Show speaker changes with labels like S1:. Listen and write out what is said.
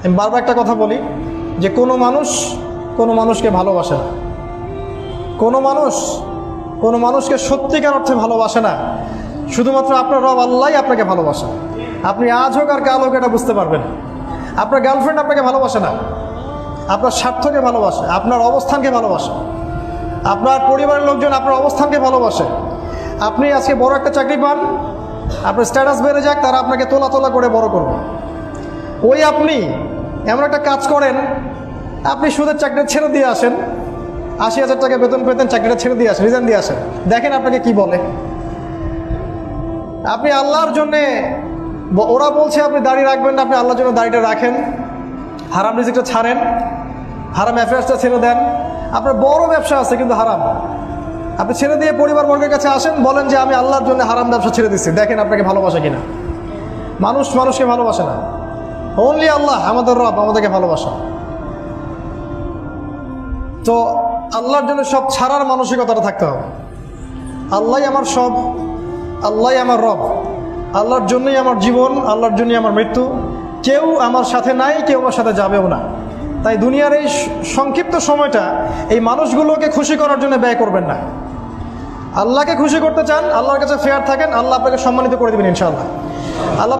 S1: আমি বারবার একটা কথা বলি যে কোনো মানুষকে ভালোবাসে না, কোনো মানুষকে সত্যিকার অর্থে ভালোবাসে না। শুধুমাত্র আপনার রব আল্লাহই আপনাকে ভালোবাসে। আপনি আজ হোক আর কাল হোক এটা বুঝতে পারবেন। আপনার গার্লফ্রেন্ড আপনাকে ভালোবাসে না, আপনার স্বার্থকে ভালোবাসে, আপনার অবস্থানকে ভালোবাসে, আপনার পরিবারের লোকজন আপনার অবস্থানকে ভালোবাসে। আপনি আজকে বড় একটা চাকরি পান, আপনার স্ট্যাটাস বেড়ে যাক, তারা আপনাকে তোলা তোলা করে বড় করবে। ওই আপনি এমন একটা কাজ করেন, আপনি সুদের চাকরি ছেড়ে দিয়ে আসেন, ৮০,০০০ টাকা বেতন পেতেন, চাকরিটা ছেড়ে দিয়ে আসেন, রিজাইন দিয়ে আসেন, দেখেন আপনাকে কি বলে। আপনি আল্লাহর জন্যে, ওরা বলছে আপনি দাড়ি রাখবেন না, আপনি আল্লাহর জন্য দাড়িটা রাখেন, হারাম রিজিকটা ছাড়েন, হারাম অ্যাফেয়ার্সটা ছেড়ে দেন। আপনার বড় ব্যবসা আছে কিন্তু হারাম, আপনি ছেড়ে দিয়ে পরিবারবর্গের কাছে আসেন, বলেন যে আমি আল্লাহর জন্য হারাম ব্যবসা ছেড়ে দিচ্ছি, দেখেন আপনাকে ভালোবাসে কিনা। মানুষকে ভালোবাসে না, অনলি আল্লাহ আমাদের রব আমাদেরকে ভালোবাসা। তো আল্লাহর জন্য সব ছাড়ার মানসিকতাটা থাকতে হবে। আল্লাহই আমার সব, আল্লাহই আমার রব, আল্লাহর জন্যই আমার জীবন, আল্লাহর জন্যই আমার মৃত্যু। কেউ আমার সাথে নাই, কেউ আমার সাথে যাবেও না। তাই দুনিয়ার এই সংক্ষিপ্ত সময়টা এই মানুষগুলোকে খুশি করার জন্য ব্যয় করবেন না। আল্লাহকে খুশি করতে চান, আল্লাহর কাছে ফেয়ার থাকেন, আল্লাহ আপনাকে সম্মানিত করে দেবেন ইনশাআল্লাহ। আল্লাহ